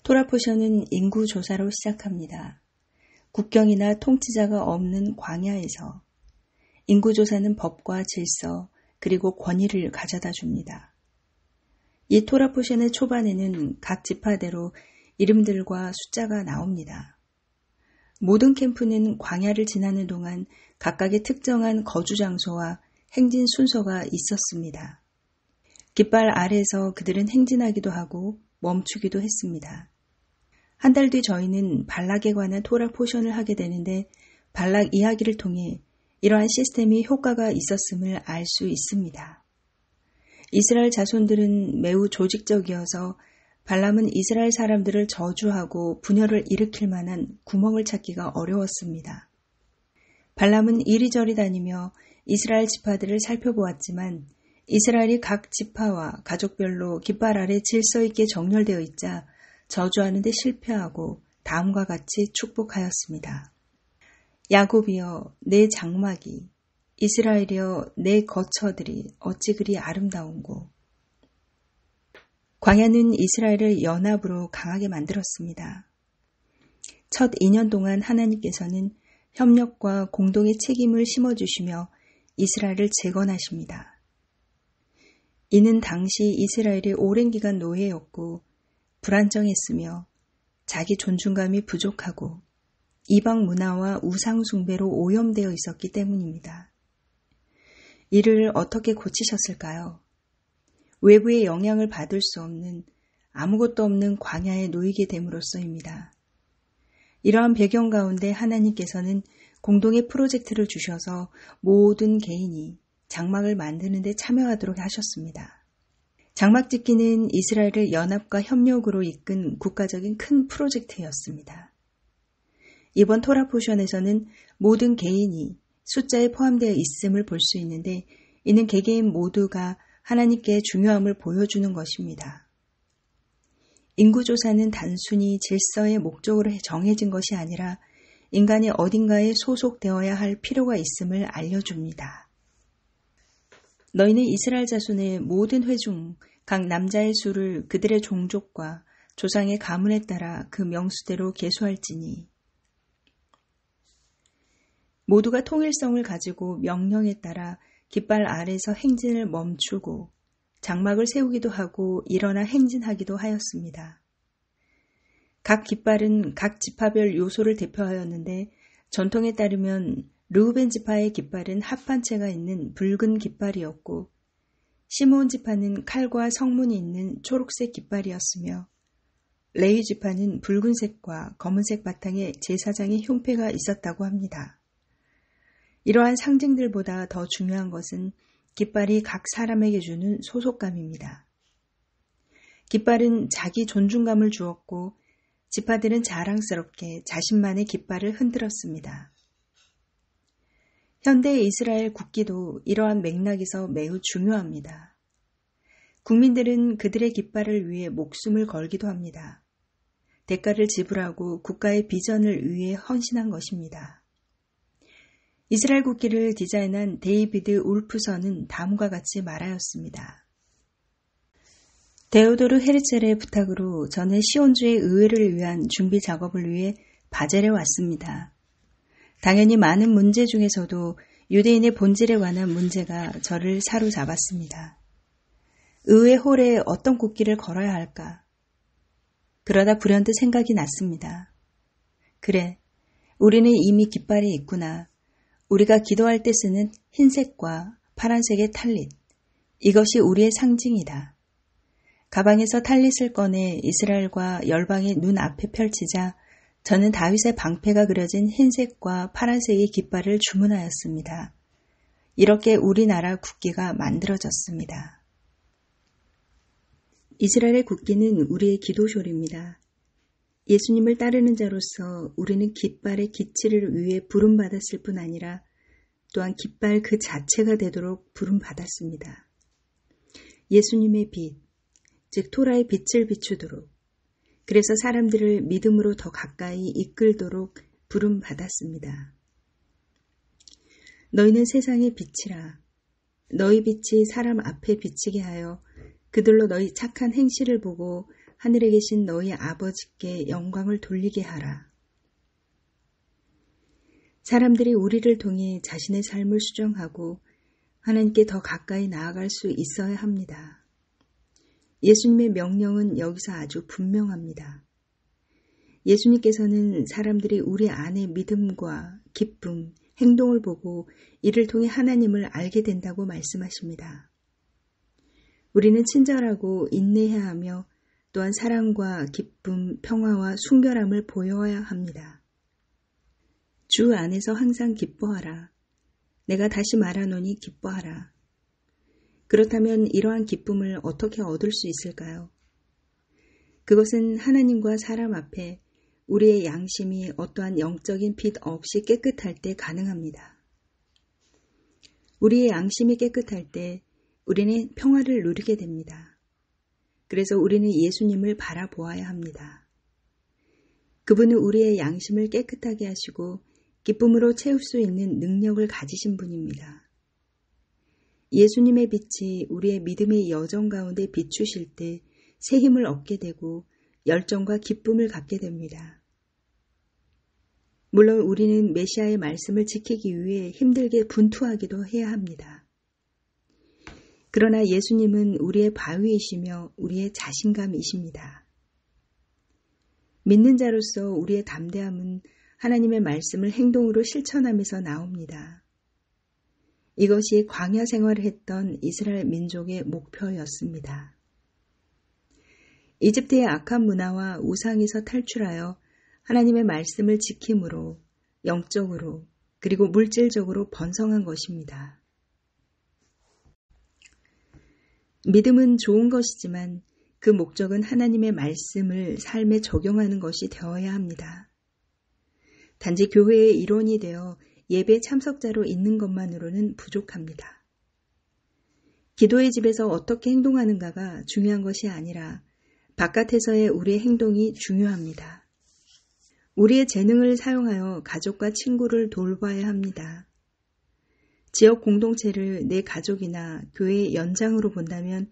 토라포션은 인구 조사로 시작합니다. 국경이나 통치자가 없는 광야에서 인구 조사는 법과 질서 그리고 권위를 가져다 줍니다. 이 토라포션의 초반에는 각 지파대로 이름들과 숫자가 나옵니다. 모든 캠프는 광야를 지나는 동안 각각의 특정한 거주 장소와 행진 순서가 있었습니다. 깃발 아래에서 그들은 행진하기도 하고 멈추기도 했습니다. 한 달 뒤 저희는 발락에 관한 토라 포션을 하게 되는데 발락 이야기를 통해 이러한 시스템이 효과가 있었음을 알 수 있습니다. 이스라엘 자손들은 매우 조직적이어서 발람은 이스라엘 사람들을 저주하고 분열을 일으킬 만한 구멍을 찾기가 어려웠습니다. 발람은 이리저리 다니며 이스라엘 지파들을 살펴보았지만 이스라엘이 각 지파와 가족별로 깃발 아래 질서 있게 정렬되어 있자 저주하는 데 실패하고 다음과 같이 축복하였습니다. 야곱이여 내 장막이, 이스라엘이여 내 거처들이 어찌 그리 아름다운고. 광야는 이스라엘을 연합으로 강하게 만들었습니다. 첫 2년 동안 하나님께서는 협력과 공동의 책임을 심어주시며 이스라엘을 재건하십니다. 이는 당시 이스라엘이 오랜 기간 노예였고 불안정했으며 자기 존중감이 부족하고 이방 문화와 우상 숭배로 오염되어 있었기 때문입니다. 이를 어떻게 고치셨을까요? 외부의 영향을 받을 수 없는 아무것도 없는 광야에 놓이게 됨으로써입니다. 이러한 배경 가운데 하나님께서는 공동의 프로젝트를 주셔서 모든 개인이 장막을 만드는 데 참여하도록 하셨습니다. 장막 짓기는 이스라엘을 연합과 협력으로 이끈 국가적인 큰 프로젝트였습니다. 이번 토라 포션에서는 모든 개인이 숫자에 포함되어 있음을 볼 수 있는데 이는 개개인 모두가 하나님께 중요함을 보여주는 것입니다. 인구조사는 단순히 질서의 목적으로 정해진 것이 아니라 인간이 어딘가에 소속되어야 할 필요가 있음을 알려줍니다. 너희는 이스라엘 자손의 모든 회중 각 남자의 수를 그들의 종족과 조상의 가문에 따라 그 명수대로 계수할지니 모두가 통일성을 가지고 명령에 따라 깃발 아래서 행진을 멈추고 장막을 세우기도 하고 일어나 행진하기도 하였습니다. 각 깃발은 각 지파별 요소를 대표하였는데 전통에 따르면 르우벤 지파의 깃발은 합판체가 있는 붉은 깃발이었고 시므온 지파는 칼과 성문이 있는 초록색 깃발이었으며 레위 지파는 붉은색과 검은색 바탕에 제사장의 흉패가 있었다고 합니다. 이러한 상징들보다 더 중요한 것은 깃발이 각 사람에게 주는 소속감입니다. 깃발은 자기 존중감을 주었고 지파들은 자랑스럽게 자신만의 깃발을 흔들었습니다. 현대의 이스라엘 국기도 이러한 맥락에서 매우 중요합니다. 국민들은 그들의 깃발을 위해 목숨을 걸기도 합니다. 대가를 지불하고 국가의 비전을 위해 헌신한 것입니다. 이스라엘 국기를 디자인한 데이비드 울프선은 다음과 같이 말하였습니다. 데오도르 헤르첼의 부탁으로 저는 시온주의 의회를 위한 준비 작업을 위해 바젤에 왔습니다. 당연히 많은 문제 중에서도 유대인의 본질에 관한 문제가 저를 사로잡았습니다. 의회 홀에 어떤 국기를 걸어야 할까? 그러다 불현듯 생각이 났습니다. 그래, 우리는 이미 깃발이 있구나. 우리가 기도할 때 쓰는 흰색과 파란색의 탈릿, 이것이 우리의 상징이다. 가방에서 탈릿을 꺼내 이스라엘과 열방의 눈앞에 펼치자 저는 다윗의 방패가 그려진 흰색과 파란색의 깃발을 주문하였습니다. 이렇게 우리나라 국기가 만들어졌습니다. 이스라엘의 국기는 우리의 기도쇼입니다. 예수님을 따르는 자로서 우리는 깃발의 기치를 위해 부름받았을 뿐 아니라 또한 깃발 그 자체가 되도록 부름받았습니다. 예수님의 빛, 즉 토라의 빛을 비추도록, 그래서 사람들을 믿음으로 더 가까이 이끌도록 부름받았습니다. 너희는 세상의 빛이라. 너희 빛이 사람 앞에 비치게 하여 그들로 너희 착한 행실을 보고 하늘에 계신 너희 아버지께 영광을 돌리게 하라. 사람들이 우리를 통해 자신의 삶을 수정하고 하나님께 더 가까이 나아갈 수 있어야 합니다. 예수님의 명령은 여기서 아주 분명합니다. 예수님께서는 사람들이 우리 안에 믿음과 기쁨, 행동을 보고 이를 통해 하나님을 알게 된다고 말씀하십니다. 우리는 친절하고 인내해야 하며 또한 사랑과 기쁨, 평화와 순결함을 보여야 합니다. 주 안에서 항상 기뻐하라. 내가 다시 말하노니 기뻐하라. 그렇다면 이러한 기쁨을 어떻게 얻을 수 있을까요? 그것은 하나님과 사람 앞에 우리의 양심이 어떠한 영적인 빚 없이 깨끗할 때 가능합니다. 우리의 양심이 깨끗할 때 우리는 평화를 누리게 됩니다. 그래서 우리는 예수님을 바라보아야 합니다. 그분은 우리의 양심을 깨끗하게 하시고 기쁨으로 채울 수 있는 능력을 가지신 분입니다. 예수님의 빛이 우리의 믿음의 여정 가운데 비추실 때 새 힘을 얻게 되고 열정과 기쁨을 갖게 됩니다. 물론 우리는 메시아의 말씀을 지키기 위해 힘들게 분투하기도 해야 합니다. 그러나 예수님은 우리의 바위이시며 우리의 자신감이십니다. 믿는 자로서 우리의 담대함은 하나님의 말씀을 행동으로 실천하면서 나옵니다. 이것이 광야 생활을 했던 이스라엘 민족의 목표였습니다. 이집트의 악한 문화와 우상에서 탈출하여 하나님의 말씀을 지킴으로 영적으로 그리고 물질적으로 번성한 것입니다. 믿음은 좋은 것이지만 그 목적은 하나님의 말씀을 삶에 적용하는 것이 되어야 합니다. 단지 교회의 일원이 되어 예배 참석자로 있는 것만으로는 부족합니다. 기도의 집에서 어떻게 행동하는가가 중요한 것이 아니라 바깥에서의 우리의 행동이 중요합니다. 우리의 재능을 사용하여 가족과 친구를 돌봐야 합니다. 지역 공동체를 내 가족이나 교회의 연장으로 본다면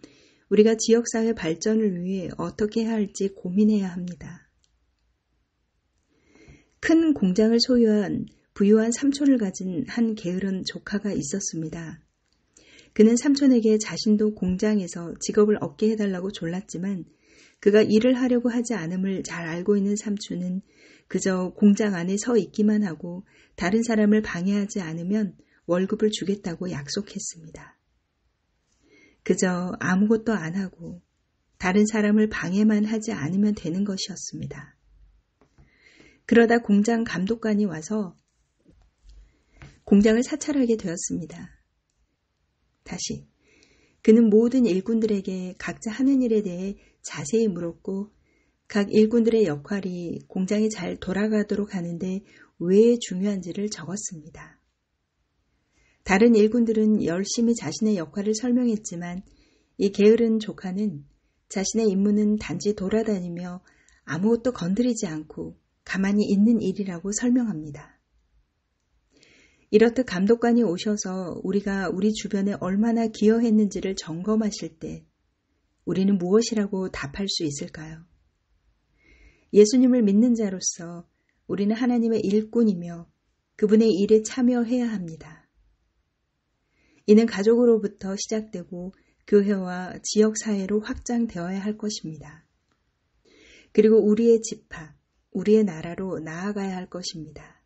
우리가 지역사회 발전을 위해 어떻게 해야 할지 고민해야 합니다. 큰 공장을 소유한 부유한 삼촌을 가진 한 게으른 조카가 있었습니다. 그는 삼촌에게 자신도 공장에서 직업을 얻게 해달라고 졸랐지만 그가 일을 하려고 하지 않음을 잘 알고 있는 삼촌은 그저 공장 안에 서 있기만 하고 다른 사람을 방해하지 않으면 월급을 주겠다고 약속했습니다. 그저 아무것도 안 하고 다른 사람을 방해만 하지 않으면 되는 것이었습니다. 그러다 공장 감독관이 와서 공장을 사찰하게 되었습니다. 다시 그는 모든 일꾼들에게 각자 하는 일에 대해 자세히 물었고 각 일꾼들의 역할이 공장이 잘 돌아가도록 하는데 왜 중요한지를 적었습니다. 다른 일꾼들은 열심히 자신의 역할을 설명했지만 이 게으른 조카는 자신의 임무는 단지 돌아다니며 아무것도 건드리지 않고 가만히 있는 일이라고 설명합니다. 이렇듯 감독관이 오셔서 우리가 우리 주변에 얼마나 기여했는지를 점검하실 때 우리는 무엇이라고 답할 수 있을까요? 예수님을 믿는 자로서 우리는 하나님의 일꾼이며 그분의 일에 참여해야 합니다. 이는 가족으로부터 시작되고 교회와 지역사회로 확장되어야 할 것입니다. 그리고 우리의 집합, 우리의 나라로 나아가야 할 것입니다.